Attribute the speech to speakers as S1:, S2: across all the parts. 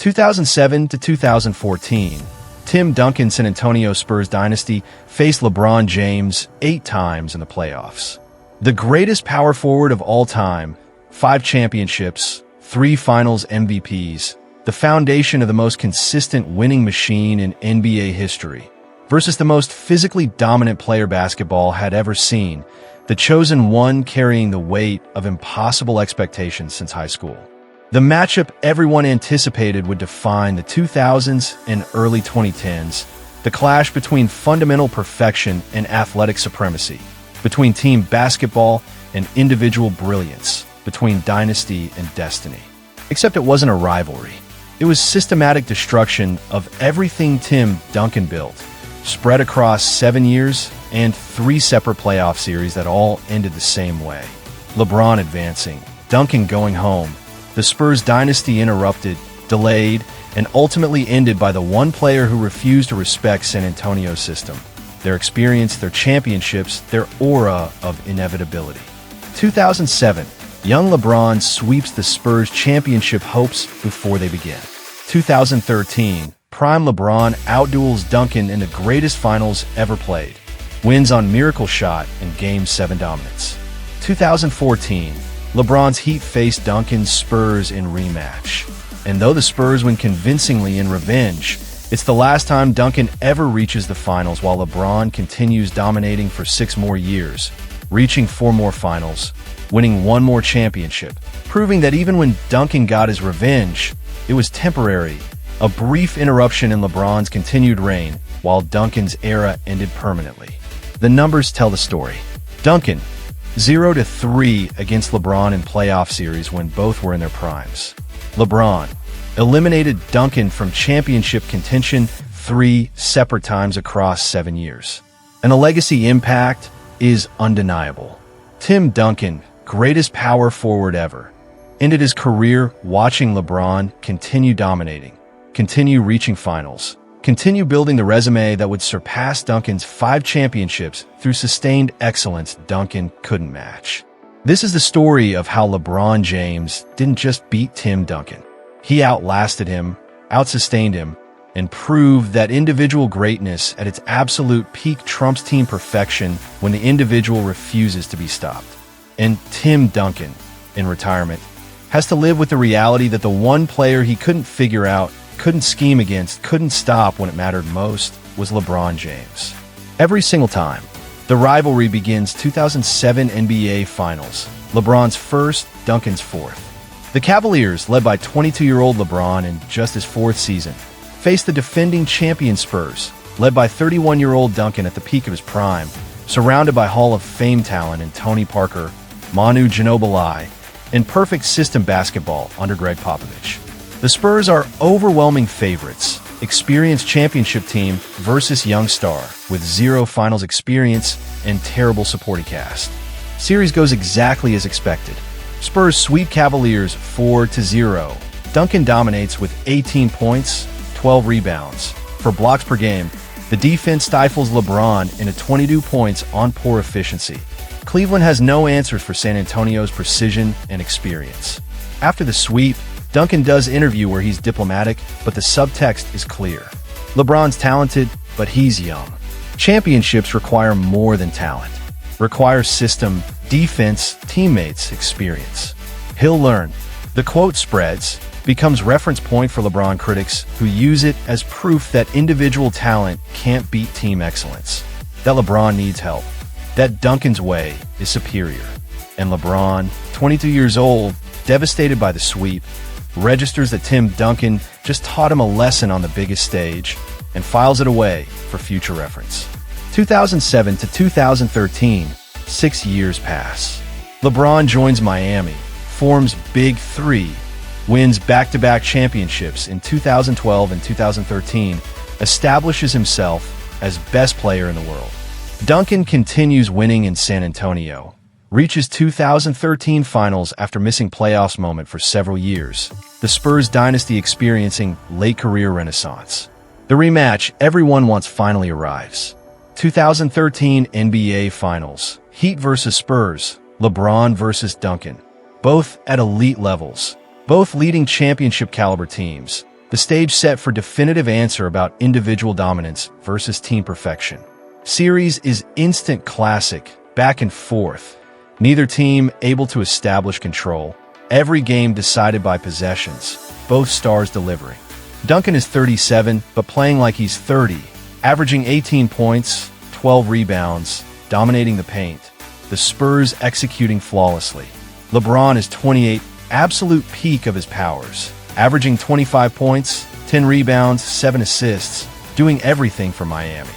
S1: 2007 to 2014, Tim Duncan San Antonio Spurs Dynasty faced LeBron James 8 times in the playoffs. The greatest power forward of all time, 5 championships, 3 finals MVPs, the foundation of the most consistent winning machine in NBA history, versus the most physically dominant player basketball had ever seen, the chosen one carrying the weight of impossible expectations since high school. The matchup everyone anticipated would define the 2000s and early 2010s, the clash between fundamental perfection and athletic supremacy, between team basketball and individual brilliance, between dynasty and destiny. Except it wasn't a rivalry. It was systematic destruction of everything Tim Duncan built, spread across 7 years and 3 separate playoff series that all ended the same way. LeBron advancing, Duncan going home, the Spurs dynasty interrupted, delayed, and ultimately ended by the one player who refused to respect San Antonio's system, their experience, their championships, their aura of inevitability. 2007, young LeBron sweeps the Spurs championship hopes before they begin. 2013, prime LeBron outduels Duncan in the greatest finals ever played, wins on miracle shot and Game 7 dominance. 2014, LeBron's Heat faced Duncan's Spurs in rematch. And though the Spurs win convincingly in revenge, it's the last time Duncan ever reaches the finals while LeBron continues dominating for 6 more years, reaching 4 more finals, winning 1 more championship, proving that even when Duncan got his revenge, it was temporary, a brief interruption in LeBron's continued reign while Duncan's era ended permanently. The numbers tell the story. Duncan, 0-3 against LeBron in playoff series when both were in their primes. LeBron eliminated Duncan from championship contention 3 separate times across 7 years. And the legacy impact is undeniable. Tim Duncan, greatest power forward ever, ended his career watching LeBron continue dominating, continue reaching finals, continue building the resume that would surpass Duncan's 5 championships through sustained excellence Duncan couldn't match. This is the story of how LeBron James didn't just beat Tim Duncan. He outlasted him, outsustained him, and proved that individual greatness at its absolute peak trumps team perfection when the individual refuses to be stopped. And Tim Duncan, in retirement, has to live with the reality that the one player he couldn't figure out, couldn't scheme against, couldn't stop when it mattered most was LeBron James. Every single time, the rivalry begins 2007 NBA Finals, LeBron's first, Duncan's fourth. The Cavaliers, led by 22-year-old LeBron in just his 4th season, faced the defending champion Spurs, led by 31-year-old Duncan at the peak of his prime, surrounded by Hall of Fame talent in Tony Parker, Manu Ginobili, and perfect system basketball under Greg Popovich. The Spurs are overwhelming favorites, experienced championship team versus young star with 0 finals experience and terrible supporting cast. Series goes exactly as expected. Spurs sweep Cavaliers 4-0. Duncan dominates with 18 points, 12 rebounds. For blocks per game, the defense stifles LeBron into 22 points on poor efficiency. Cleveland has no answers for San Antonio's precision and experience. After the sweep, Duncan does interview where he's diplomatic, but the subtext is clear. LeBron's talented, but he's young. Championships require more than talent. Require system, defense, teammates, experience. He'll learn. The quote spreads, becomes reference point for LeBron critics who use it as proof that individual talent can't beat team excellence. That LeBron needs help. That Duncan's way is superior. And LeBron, 22 years old, devastated by the sweep, registers that Tim Duncan just taught him a lesson on the biggest stage and files it away for future reference. 2007 to 2013, 6 years pass. LeBron joins Miami, forms Big 3, wins back-to-back championships in 2012 and 2013, establishes himself as best player in the world. Duncan continues winning in San Antonio, reaches 2013 finals after missing playoffs moment for several years, the Spurs dynasty experiencing late career renaissance. The rematch everyone wants finally arrives. 2013 NBA Finals, Heat versus Spurs, LeBron versus Duncan. Both at elite levels, both leading championship caliber teams, The stage set for definitive answer about individual dominance versus team perfection. Series is instant classic, back and forth. Neither team able to establish control. Every game decided by possessions, both stars delivering. Duncan is 37, but playing like he's 30, averaging 18 points, 12 rebounds, dominating the paint. The Spurs executing flawlessly. LeBron is 28, absolute peak of his powers, averaging 25 points, 10 rebounds, 7 assists, doing everything for Miami.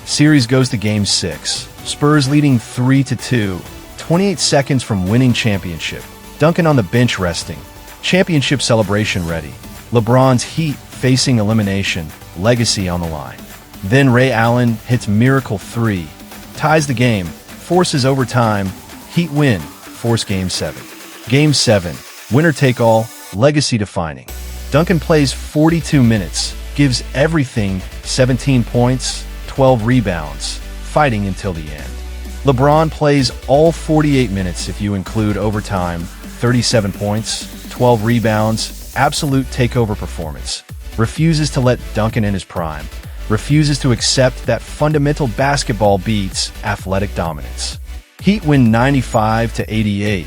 S1: Series goes to Game 6. Spurs leading 3-2, 28 seconds from winning championship. Duncan on the bench resting. Championship celebration ready. LeBron's Heat facing elimination, legacy on the line. Then Ray Allen hits miracle 3, ties the game, forces overtime, Heat win, force Game 7. Game 7, winner take all, legacy defining. Duncan plays 42 minutes, gives everything, 17 points, 12 rebounds, fighting until the end. LeBron plays all 48 minutes if you include overtime, 37 points, 12 rebounds, absolute takeover performance. Refuses to let Duncan in his prime. Refuses to accept that fundamental basketball beats athletic dominance. Heat win 95-88.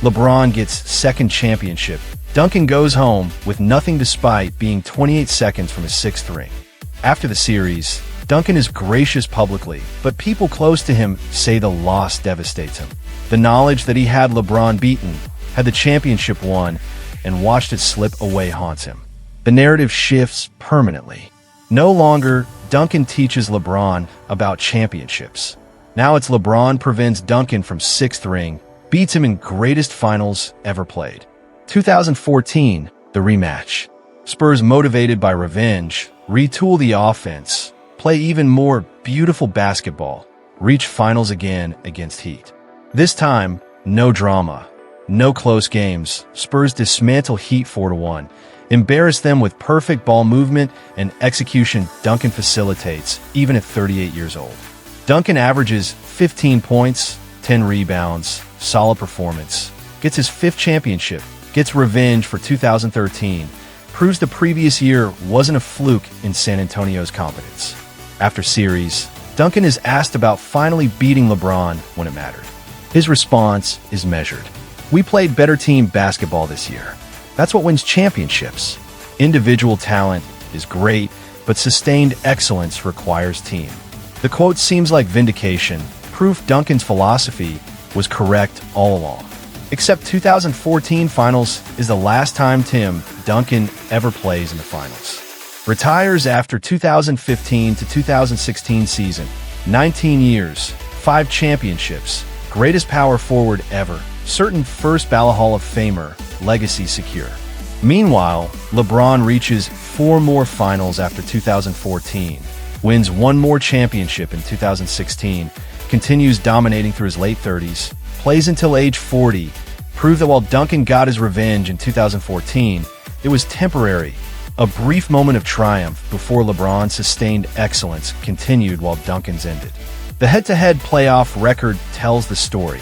S1: LeBron gets second championship. Duncan goes home with nothing despite being 28 seconds from his 6th ring. After the series, Duncan is gracious publicly, but people close to him say the loss devastates him. The knowledge that he had LeBron beaten, had the championship won, and watched it slip away haunts him. The narrative shifts permanently. No longer Duncan teaches LeBron about championships. Now it's LeBron prevents Duncan from 6th ring, beats him in greatest finals ever played. 2014, the rematch. Spurs motivated by revenge, retool the offense, play even more beautiful basketball, reach finals again against Heat. This time, no drama, no close games. Spurs dismantle Heat 4-1, embarrass them with perfect ball movement and execution Duncan facilitates, even at 38 years old. Duncan averages 15 points, 10 rebounds, solid performance, gets his 5th championship, gets revenge for 2013, proves the previous year wasn't a fluke in San Antonio's competence. After series, Duncan is asked about finally beating LeBron when it mattered. His response is measured. We played better team basketball this year. That's what wins championships. Individual talent is great, but sustained excellence requires team. The quote seems like vindication, proof Duncan's philosophy was correct all along. Except 2014 finals is the last time Duncan ever plays in the finals. Retires after 2015 to 2016 season. 19 years, 5 championships, greatest power forward ever, certain first ballot Hall of Famer, legacy secure. Meanwhile, LeBron reaches 4 more finals after 2014, wins 1 more championship in 2016, continues dominating through his late 30s, plays until age 40, proved that while Duncan got his revenge in 2014, it was temporary, a brief moment of triumph before LeBron's sustained excellence continued while Duncan's ended. The head-to-head playoff record tells the story.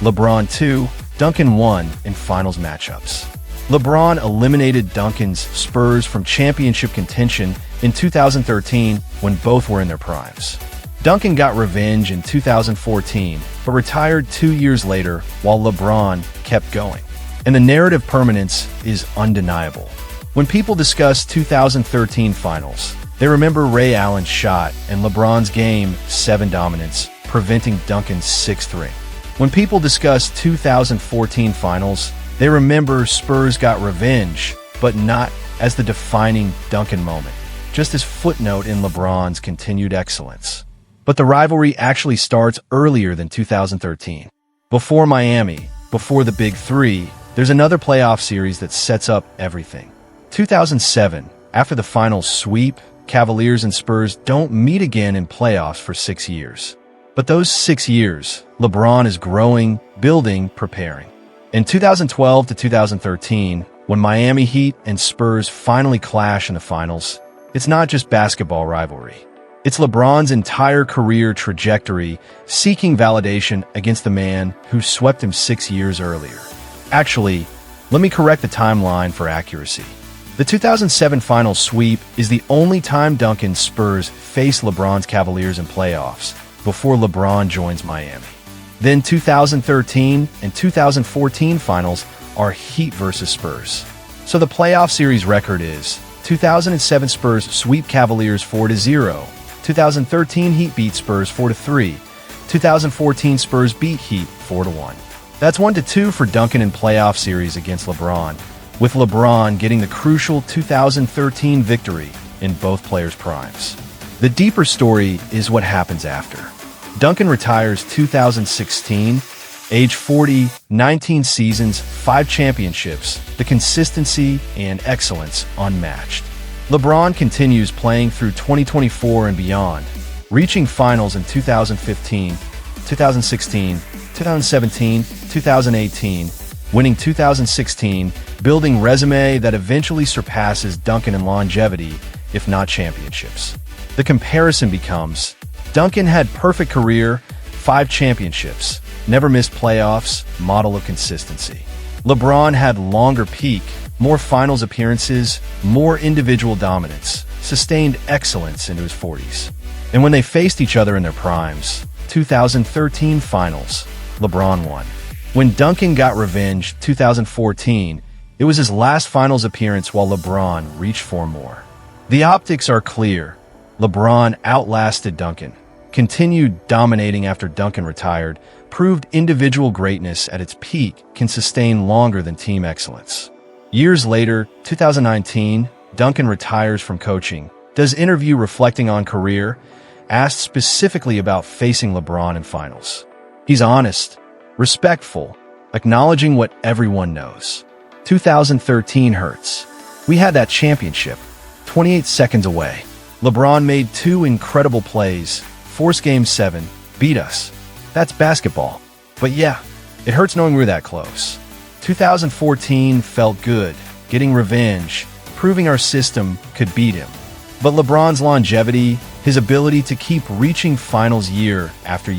S1: LeBron 2, Duncan 1 in finals matchups. LeBron eliminated Duncan's Spurs from championship contention in 2013 when both were in their primes. Duncan got revenge in 2014, but retired 2 years later while LeBron kept going. And the narrative permanence is undeniable. When people discuss 2013 finals, they remember Ray Allen's shot and LeBron's Game 7 dominance, preventing Duncan's 6th ring. When people discuss 2014 finals, they remember Spurs got revenge, but not as the defining Duncan moment, just as footnote in LeBron's continued excellence. But the rivalry actually starts earlier than 2013. Before Miami, before the Big Three, there's another playoff series that sets up everything. 2007, after the finals sweep, Cavaliers and Spurs don't meet again in playoffs for 6 years. But those 6 years, LeBron is growing, building, preparing. In 2012 to 2013, when Miami Heat and Spurs finally clash in the finals, it's not just basketball rivalry. It's LeBron's entire career trajectory seeking validation against the man who swept him 6 years earlier. Actually, let me correct the timeline for accuracy. The 2007 Finals sweep is the only time Duncan Spurs face LeBron's Cavaliers in playoffs before LeBron joins Miami. Then 2013 and 2014 Finals are Heat versus Spurs. So the playoff series record is 2007 Spurs sweep Cavaliers 4-0, 2013 Heat beat Spurs 4-3, 2014 Spurs beat Heat 4-1. That's 1-2 for Duncan in playoff series against LeBron, with LeBron getting the crucial 2013 victory in both players' primes. The deeper story is what happens after. Duncan retires 2016, age 40, 19 seasons, 5 championships, the consistency and excellence unmatched. LeBron continues playing through 2024 and beyond, reaching finals in 2015, 2016, 2017, 2018, winning 2016, building resume that eventually surpasses Duncan in longevity, if not championships. The comparison becomes, Duncan had perfect career, 5 championships, never missed playoffs, model of consistency. LeBron had longer peak, more finals appearances, more individual dominance, sustained excellence into his 40s. And when they faced each other in their primes, 2013 Finals, LeBron won. When Duncan got revenge 2014, it was his last finals appearance while LeBron reached for more. The optics are clear. LeBron outlasted Duncan, continued dominating after Duncan retired, proved individual greatness at its peak can sustain longer than team excellence. Years later, 2019, Duncan retires from coaching, does interview reflecting on career, asked specifically about facing LeBron in finals. He's honest, respectful, acknowledging what everyone knows. 2013 hurts. We had that championship, 28 seconds away. LeBron made 2 incredible plays, forced Game 7, beat us. That's basketball. But yeah, it hurts knowing we were that close. 2014 felt good, getting revenge, proving our system could beat him. But LeBron's longevity, his ability to keep reaching finals year after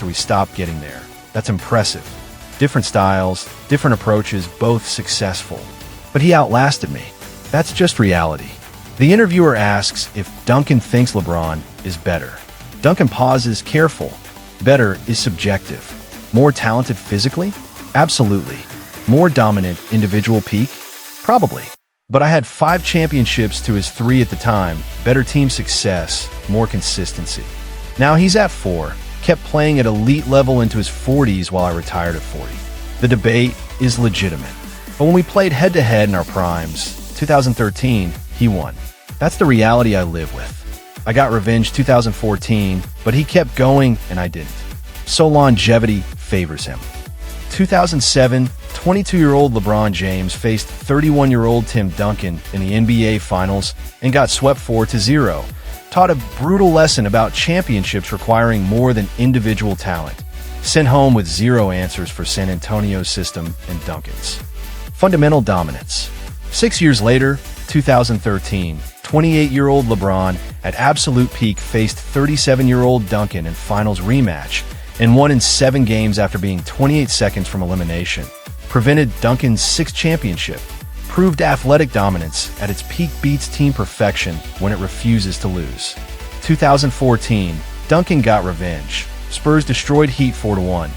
S1: we stopped getting there, that's impressive. Different styles, different approaches, both successful. But he outlasted me. That's just reality. The interviewer asks if Duncan thinks LeBron is better. Duncan pauses, careful. Better is subjective. More talented physically? Absolutely. More dominant individual peak? Probably. But I had 5 championships to his 3 at the time, better team success, more consistency. Now he's at 4. Kept playing at elite level into his 40s while I retired at 40. The debate is legitimate. But when we played head-to-head in our primes, 2013, he won. That's the reality I live with. I got revenge 2014, but he kept going and I didn't. So longevity favors him. 2007, 22-year-old LeBron James faced 31-year-old Tim Duncan in the NBA Finals and got swept 4-0. Taught a brutal lesson about championships requiring more than individual talent. Sent home with 0 answers for San Antonio's system and Duncan's. Fundamental dominance. 6 years later, 2013, 28-year-old LeBron at absolute peak faced 37-year-old Duncan in finals rematch and won in 7 games after being 28 seconds from elimination. Prevented Duncan's 6th championship. Proved athletic dominance at its peak, beats team perfection when it refuses to lose. 2014, Duncan got revenge. Spurs destroyed Heat 4-1.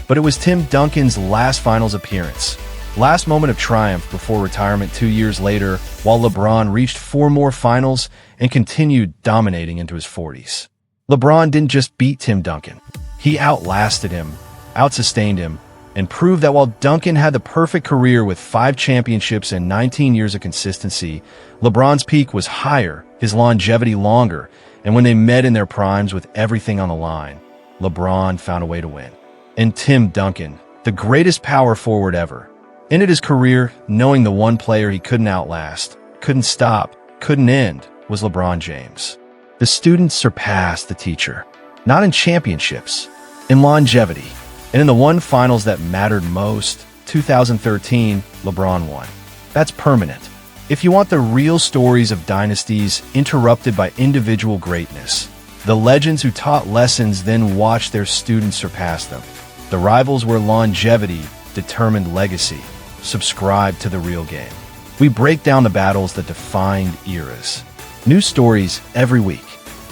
S1: But it was Tim Duncan's last finals appearance. Last moment of triumph before retirement 2 years later, while LeBron reached 4 more finals and continued dominating into his 40s. LeBron didn't just beat Tim Duncan. He outlasted him, outsustained him, and proved that while Duncan had the perfect career with 5 championships and 19 years of consistency, LeBron's peak was higher, his longevity longer, and when they met in their primes with everything on the line, LeBron found a way to win. And Tim Duncan, the greatest power forward ever, ended his career knowing the one player he couldn't outlast, couldn't stop, couldn't end, was LeBron James. The student surpassed the teacher, not in championships, in longevity. And in the one finals that mattered most, 2013, LeBron won. That's permanent. If you want the real stories of dynasties interrupted by individual greatness, the legends who taught lessons then watched their students surpass them, the rivals where longevity determined legacy, subscribe to The Real Game. We break down the battles that defined eras. New stories every week.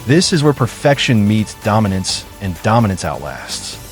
S1: This is where perfection meets dominance and dominance outlasts.